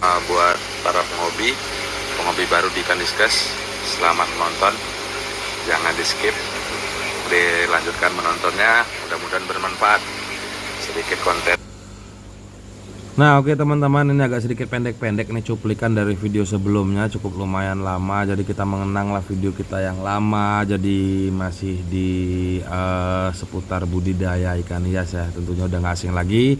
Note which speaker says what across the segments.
Speaker 1: Buat para penghobi baru di ikan diskus, selamat menonton, jangan di skip, dilanjutkan menontonnya, mudah-mudahan bermanfaat sedikit konten.
Speaker 2: Nah oke teman-teman, ini agak sedikit pendek-pendek nih cuplikan dari video sebelumnya, cukup lumayan lama, jadi kita mengenang lah video kita yang lama. Jadi masih di seputar budidaya ikan hias ya, tentunya udah nggak asing lagi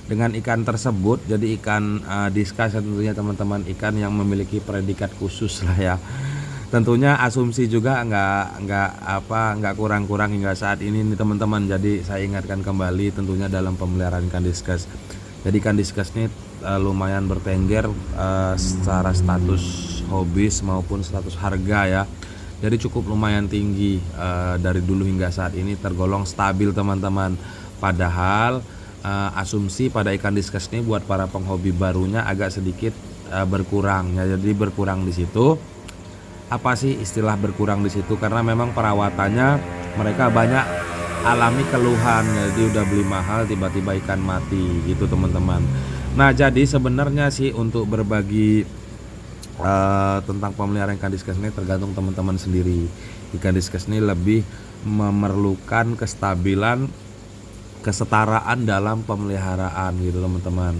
Speaker 2: dengan ikan tersebut. Jadi ikan diskus tentunya teman-teman, ikan yang memiliki predikat khusus lah ya. Tentunya asumsi juga nggak kurang-kurang hingga saat ini nih teman-teman. Jadi saya ingatkan kembali tentunya dalam pemeliharaan ikan diskus. Jadi ikan diskus ini lumayan bertengger secara status hobis maupun status harga ya. Jadi cukup lumayan tinggi dari dulu hingga saat ini, tergolong stabil teman-teman. Padahal asumsi pada ikan diskus ini buat para penghobi barunya agak sedikit berkurang ya. Jadi berkurang di situ. Apa sih istilah berkurang di situ? Karena memang perawatannya mereka banyak alami keluhan, jadi udah beli mahal tiba-tiba ikan mati gitu teman-teman. Nah jadi sebenarnya sih untuk berbagi tentang pemeliharaan ikan diskus ini tergantung teman-teman sendiri. Ikan diskus ini lebih memerlukan kestabilan, kesetaraan dalam pemeliharaan gitu teman-teman.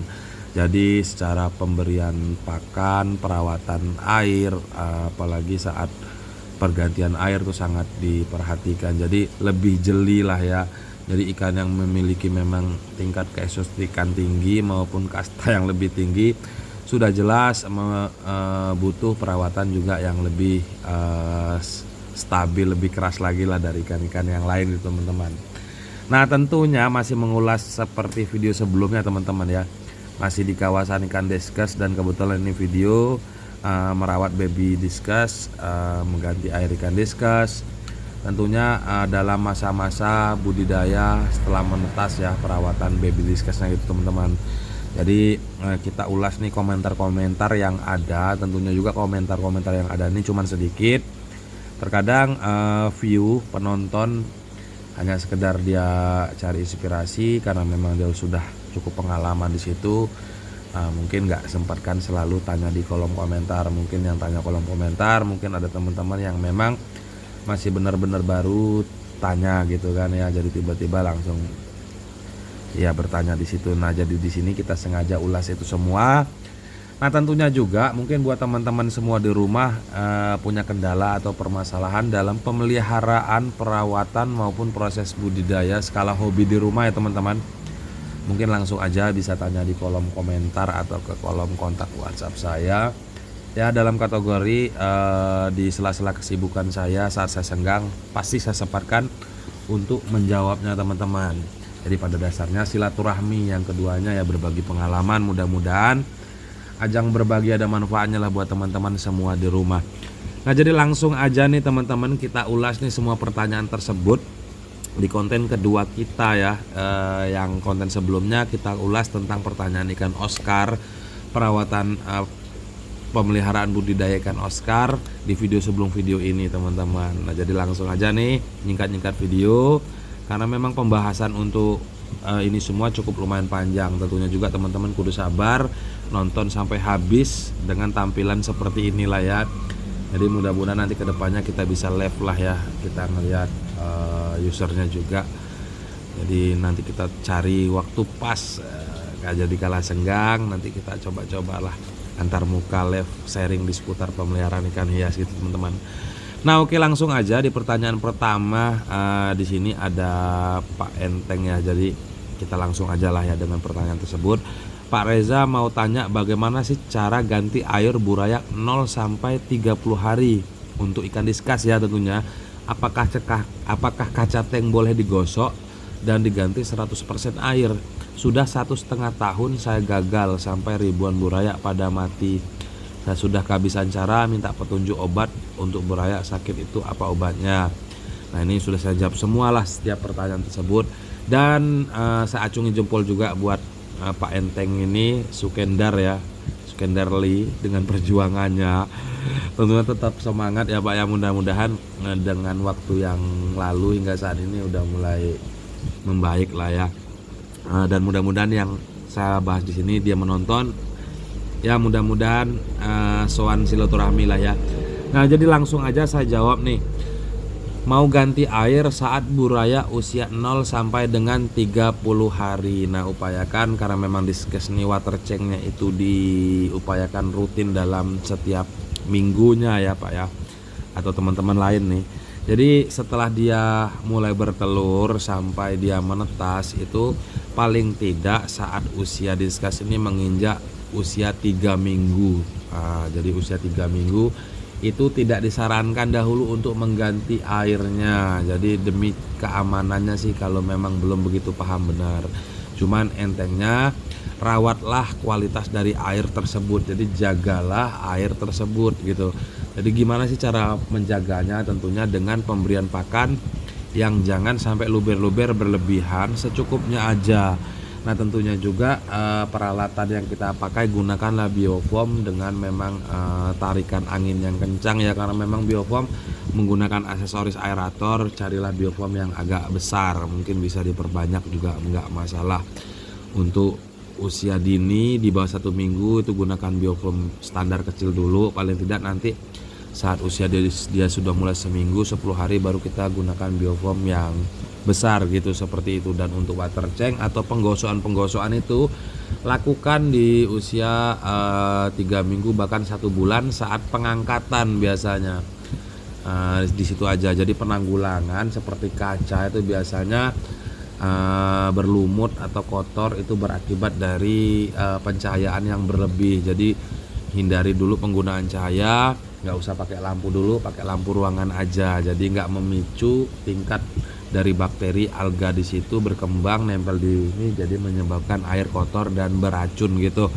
Speaker 2: Jadi secara pemberian pakan, perawatan air, apalagi saat pergantian air tuh sangat diperhatikan. Jadi lebih jeli lah ya. Jadi ikan yang memiliki memang tingkat keeksotikan tinggi maupun kasta yang lebih tinggi sudah jelas butuh perawatan juga yang lebih stabil, lebih keras lagi lah dari ikan-ikan yang lain itu teman-teman. Nah tentunya masih mengulas seperti video sebelumnya teman-teman ya, masih di kawasan ikan diskus, dan kebetulan ini video merawat baby diskus, mengganti air ikan diskus. Tentunya dalam masa-masa budidaya setelah menetas ya, perawatan baby diskusnya gitu teman-teman. Jadi kita ulas nih komentar-komentar yang ada. Tentunya juga komentar-komentar yang ada ini cuman sedikit. Terkadang view penonton hanya sekedar dia cari inspirasi karena memang dia sudah cukup pengalaman di situ. Mungkin nggak sempatkan selalu tanya di kolom komentar. Mungkin yang tanya kolom komentar mungkin ada teman-teman yang memang masih benar-benar baru tanya gitu kan ya, jadi tiba-tiba langsung ya bertanya di situ. Nah jadi di sini kita sengaja ulas itu semua. Nah tentunya juga mungkin buat teman-teman semua di rumah punya kendala atau permasalahan dalam pemeliharaan, perawatan maupun proses budidaya skala hobi di rumah ya teman-teman. Mungkin langsung aja bisa tanya di kolom komentar atau ke kolom kontak WhatsApp saya ya. Dalam kategori di sela-sela kesibukan saya saat saya senggang, pasti saya sempatkan untuk menjawabnya teman-teman. Jadi pada dasarnya silaturahmi, yang keduanya ya berbagi pengalaman. Mudah-mudahan ajang berbagi ada manfaatnya lah buat teman-teman semua di rumah. Nah jadi langsung aja nih teman-teman, kita ulas nih semua pertanyaan tersebut di konten kedua kita ya. Yang konten sebelumnya kita ulas tentang pertanyaan ikan Oscar, perawatan pemeliharaan budidaya ikan Oscar di video sebelum video ini teman-teman. Nah jadi langsung aja nih nyingkat-nyingkat video karena memang pembahasan untuk ini semua cukup lumayan panjang. Tentunya juga teman-teman kudu sabar nonton sampai habis dengan tampilan seperti inilah ya. Jadi mudah-mudahan nanti kedepannya kita bisa live lah ya, kita ngeliat usernya juga. Jadi nanti kita cari waktu pas gak jadi kalah senggang, nanti kita coba-cobalah antar muka live sharing di seputar pemeliharaan ikan hias gitu teman-teman. Nah oke langsung aja di pertanyaan pertama. Di sini ada Pak Enteng ya, jadi kita langsung aja lah ya dengan pertanyaan tersebut. Pak Reza mau tanya bagaimana sih cara ganti air burayak 0 sampai 30 hari untuk ikan diskus ya tentunya. Apakah kaca tank boleh digosok dan diganti 100% air? Sudah 1,5 tahun saya gagal sampai ribuan burayak pada mati. Saya sudah kehabisan cara, minta petunjuk obat untuk burayak sakit itu apa obatnya. Nah ini sudah saya jawab semua lah setiap pertanyaan tersebut. Dan saya acungi jempol juga buat Pak Enteng ini, Sukendar ya, Sukendarli dengan perjuangannya. Tentunya tetap semangat ya Pak ya, mudah-mudahan dengan waktu yang lalu hingga saat ini udah mulai membaik lah ya. Dan mudah-mudahan yang saya bahas di sini dia menonton Ya mudah-mudahan sowan silaturahmi lah ya. Nah jadi langsung aja saya jawab nih. Mau ganti air saat buraya usia 0 sampai dengan 30 hari. Nah upayakan karena memang diskes nih water checknya itu diupayakan rutin dalam setiap minggunya ya Pak ya, atau teman-teman lain nih. Jadi setelah dia mulai bertelur sampai dia menetas itu paling tidak saat usia diskus ini menginjak usia 3 minggu. Jadi usia 3 minggu itu tidak disarankan dahulu untuk mengganti airnya. Jadi demi keamanannya sih kalau memang belum begitu paham benar. Cuman entengnya rawatlah kualitas dari air tersebut. Jadi jagalah air tersebut gitu. Jadi gimana sih cara menjaganya? Tentunya dengan pemberian pakan yang jangan sampai luber-luber berlebihan, secukupnya aja. Nah tentunya juga peralatan yang kita pakai gunakanlah biofoam dengan memang tarikan angin yang kencang ya, karena memang biofoam menggunakan aksesoris aerator. Carilah biofoam yang agak besar, mungkin bisa diperbanyak juga enggak masalah. Untuk usia dini di bawah 1 minggu itu gunakan biofoam standar kecil dulu, paling tidak nanti saat usia dia sudah mulai seminggu 10 hari baru kita gunakan biofoam yang besar gitu, seperti itu. Dan untuk water tank atau penggosokan itu lakukan di usia 3 minggu bahkan 1 bulan saat pengangkatan biasanya. Di situ aja. Jadi penanggulangan seperti kaca itu biasanya berlumut atau kotor itu berakibat dari pencahayaan yang berlebih. Jadi hindari dulu penggunaan cahaya, nggak usah pakai lampu dulu, pakai lampu ruangan aja. Jadi nggak memicu tingkat dari bakteri alga di situ berkembang nempel di ini, jadi menyebabkan air kotor dan beracun gitu.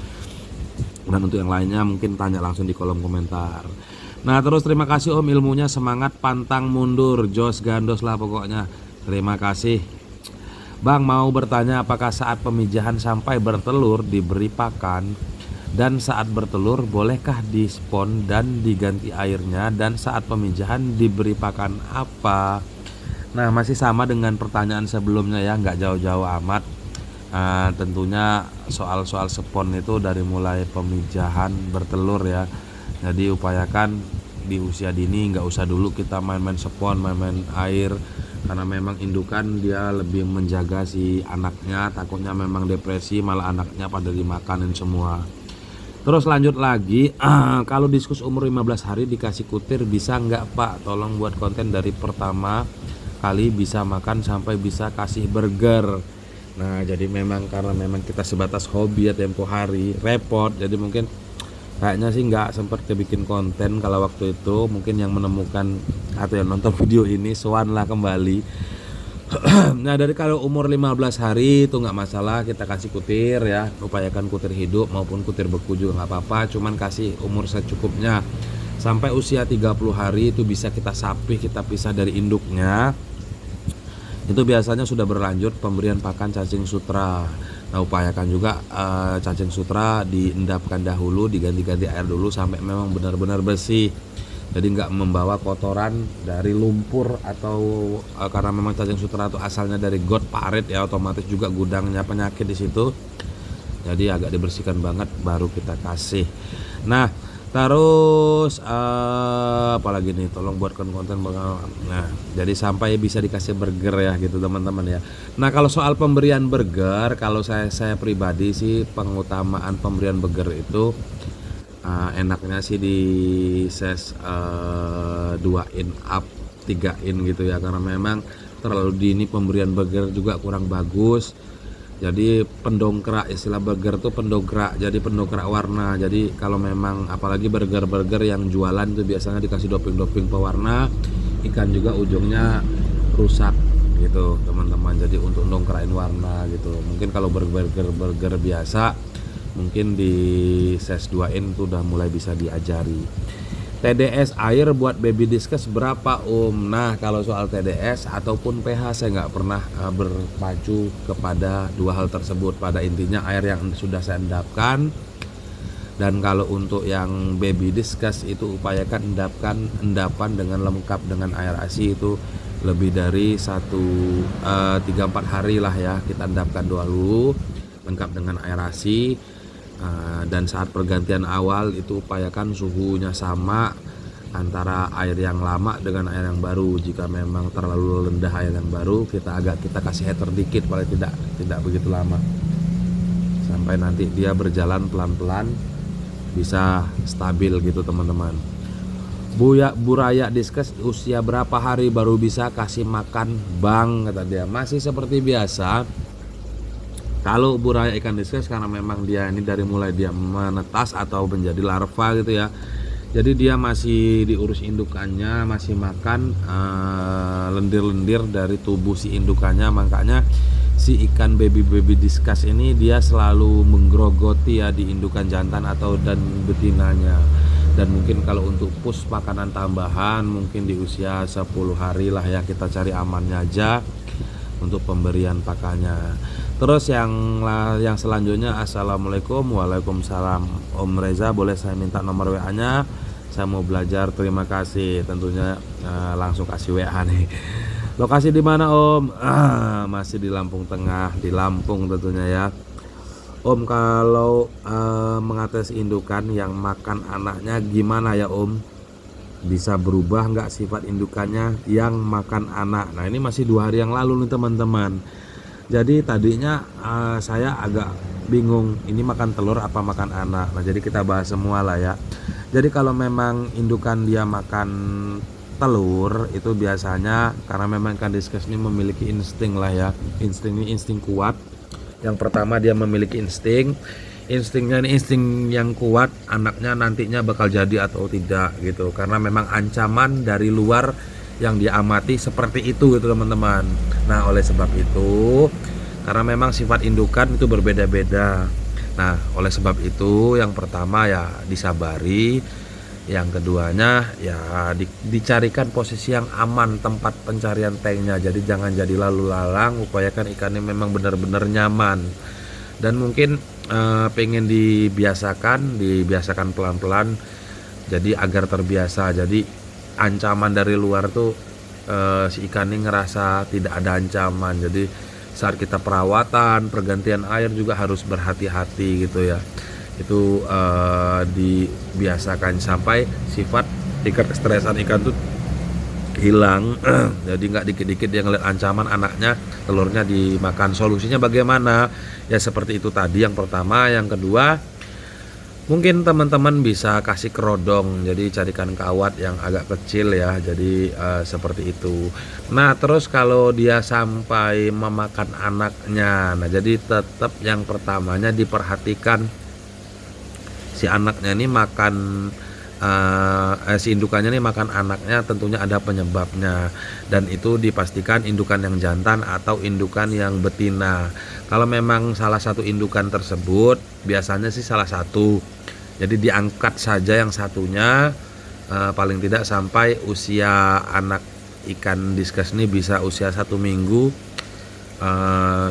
Speaker 2: Dan untuk yang lainnya mungkin tanya langsung di kolom komentar. Nah terus terima kasih Om ilmunya, semangat pantang mundur, jos gandos lah pokoknya. Terima kasih. Bang mau bertanya apakah saat pemijahan sampai bertelur diberi pakan, dan saat bertelur bolehkah dispon dan diganti airnya, dan saat pemijahan diberi pakan apa? Nah masih sama dengan pertanyaan sebelumnya ya, nggak jauh-jauh amat. Tentunya soal-soal spon itu dari mulai pemijahan bertelur ya. Jadi upayakan di usia dini nggak usah dulu kita main-main spon, main-main air, karena memang indukan dia lebih menjaga si anaknya, takutnya memang depresi malah anaknya pada dimakanin semua. Terus lanjut lagi, kalau diskus umur 15 hari dikasih kutir bisa nggak Pak? Tolong buat konten dari pertama kali bisa makan sampai bisa kasih burger. Nah jadi memang karena memang kita sebatas hobi ya, tempo hari repot, jadi mungkin kayaknya sih nggak sempat bikin konten kalau waktu itu. Mungkin yang menemukan atau yang nonton video ini sowan lah kembali. Nah dari kalau umur 15 hari itu nggak masalah kita kasih kutir ya, upayakan kutir hidup maupun kutir beku juga nggak apa-apa, cuman kasih umur secukupnya. Sampai usia 30 hari itu bisa kita sapih, kita pisah dari induknya. Itu biasanya sudah berlanjut pemberian pakan cacing sutra. Nah upayakan juga cacing sutra diendapkan dahulu, diganti-ganti air dulu sampai memang benar-benar bersih. Jadi nggak membawa kotoran dari lumpur atau karena memang cacing sutra itu asalnya dari got parit ya, otomatis juga gudangnya penyakit di situ. Jadi agak dibersihkan banget baru kita kasih. Nah terus apalagi nih, tolong buatkan konten. Nah jadi sampai bisa dikasih burger ya gitu teman-teman ya. Nah kalau soal pemberian burger, kalau saya pribadi sih pengutamaan pemberian burger itu enaknya sih di size 2 in up 3 in gitu ya, karena memang terlalu dini pemberian burger juga kurang bagus. Jadi pendongkrak, istilah burger tuh pendongkrak, jadi pendongkrak warna. Jadi kalau memang apalagi burger yang jualan itu biasanya dikasih doping pewarna, ikan juga ujungnya rusak gitu teman-teman. Jadi untuk dongkrakin warna gitu. Mungkin kalau burger biasa mungkin di size 2 in itu udah mulai bisa diajari. TDS air buat baby diskus berapa Om? Nah kalau soal TDS ataupun pH saya nggak pernah berpacu kepada dua hal tersebut. Pada intinya air yang sudah saya endapkan. Dan kalau untuk yang baby diskus itu upayakan endapan dengan lengkap dengan air ASI itu lebih dari 3-4 hari lah ya, kita endapkan dulu lengkap dengan air ASI. Dan saat pergantian awal itu upayakan suhunya sama antara air yang lama dengan air yang baru. Jika memang terlalu rendah air yang baru, kita kasih heater dikit, paling tidak begitu lama, sampai nanti dia berjalan pelan-pelan bisa stabil gitu teman-teman. Buraya Diskes usia berapa hari baru bisa kasih makan bang, kata dia. Masih seperti biasa. Kalau buraya ikan diskes, karena memang dia ini dari mulai dia menetas atau menjadi larva gitu ya, jadi dia masih diurus indukannya, masih makan lendir-lendir dari tubuh si indukannya. Makanya si ikan baby diskus ini dia selalu menggerogoti ya di indukan jantan atau dan betinanya. Dan mungkin kalau untuk push makanan tambahan mungkin di usia 10 hari lah ya, kita cari amannya aja untuk pemberian pakannya. Terus yang selanjutnya, assalamualaikum. Waalaikumsalam Om Reza, boleh saya minta nomor WA nya, saya mau belajar. Terima kasih. Tentunya langsung kasih WA nih. Lokasi di mana Om? Masih di Lampung Tengah, di Lampung tentunya ya Om. Kalau mengatasi indukan yang makan anaknya gimana ya Om? Bisa berubah nggak sifat indukannya yang makan anak? Nah ini masih 2 hari yang lalu nih teman-teman. Jadi tadinya saya agak bingung, ini makan telur apa makan anak. Nah jadi kita bahas semua lah ya. Jadi kalau memang indukan dia makan telur, itu biasanya karena memang ikan diskus ini memiliki insting lah ya. Insting ini insting kuat. Yang pertama dia memiliki instingnya ini insting yang kuat, anaknya nantinya bakal jadi atau tidak gitu, karena memang ancaman dari luar yang dia amati seperti itu gitu teman-teman. Nah oleh sebab itu, karena memang sifat indukan itu berbeda-beda, nah oleh sebab itu yang pertama ya disabari, yang keduanya ya dicarikan posisi yang aman tempat pencarian tanknya. Jadi jangan jadi lalu lalang, upayakan ikannya memang benar-benar nyaman. Dan mungkin pengen dibiasakan pelan-pelan, jadi agar terbiasa. Jadi ancaman dari luar tuh si ikan ini ngerasa tidak ada ancaman. Jadi saat kita perawatan, pergantian air juga harus berhati-hati gitu ya. Itu dibiasakan sampai sifat tingkat kestresan ikan tuh hilang. Jadi nggak dikit-dikit dia ngeliat ancaman anaknya, telurnya dimakan. Solusinya bagaimana? Ya seperti itu tadi yang pertama. Yang kedua, mungkin teman-teman bisa kasih kerodong, jadi carikan kawat yang agak kecil ya. Jadi seperti itu. Nah terus kalau dia sampai memakan anaknya, nah jadi tetap yang pertamanya diperhatikan si anaknya ini makan, si indukannya ini makan anaknya, tentunya ada penyebabnya. Dan itu dipastikan indukan yang jantan atau indukan yang betina. Kalau memang salah satu indukan tersebut, biasanya sih salah satu, jadi diangkat saja yang satunya, paling tidak sampai usia anak ikan diskus ini bisa usia 1 minggu,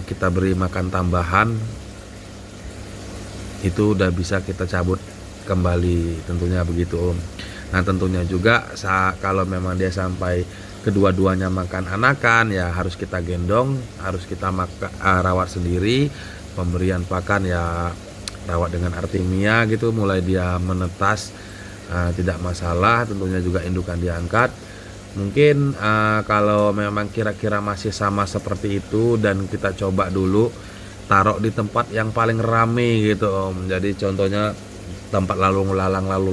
Speaker 2: kita beri makan tambahan, itu udah bisa kita cabut kembali, tentunya begitu Om. Nah tentunya juga kalau memang dia sampai kedua-duanya makan anakan, ya harus kita gendong, harus kita rawat sendiri. Pemberian pakan ya rawat dengan artimia gitu, mulai dia menetas tidak masalah. Tentunya juga indukan diangkat. Mungkin kalau memang kira-kira masih sama seperti itu, dan kita coba dulu taruh di tempat yang paling rame gitu Om. Jadi contohnya tempat lalu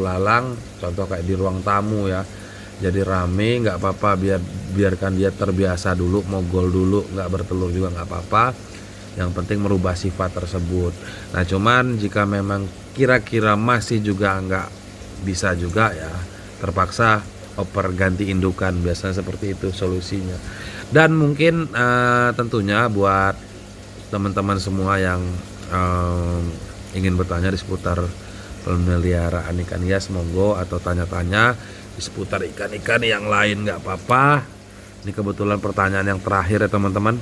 Speaker 2: lalang, contoh kayak di ruang tamu ya. Jadi rame, nggak apa-apa, biarkan dia terbiasa dulu, mogol dulu, nggak bertelur juga nggak apa-apa. Yang penting merubah sifat tersebut. Nah cuman jika memang kira-kira masih juga nggak bisa juga ya, terpaksa oper ganti indukan, biasanya seperti itu solusinya. Dan mungkin tentunya buat teman-teman semua yang ingin bertanya di seputar pemeliharaan ikan hias, monggo, atau tanya-tanya di seputar ikan-ikan yang lain nggak apa-apa. Ini kebetulan pertanyaan yang terakhir ya teman-teman.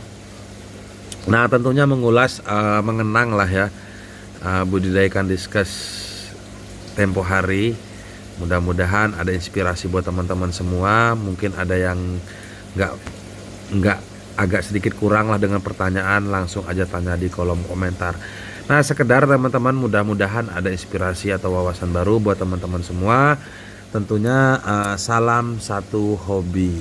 Speaker 2: Nah tentunya mengulas mengenang lah ya budidaya ikan diskus tempo hari. Mudah-mudahan ada inspirasi buat teman-teman semua. Mungkin ada yang nggak agak sedikit kurang lah dengan pertanyaan, langsung aja tanya di kolom komentar. Nah, sekedar teman-teman, mudah-mudahan ada inspirasi atau wawasan baru buat teman-teman semua. Tentunya salam satu hobi.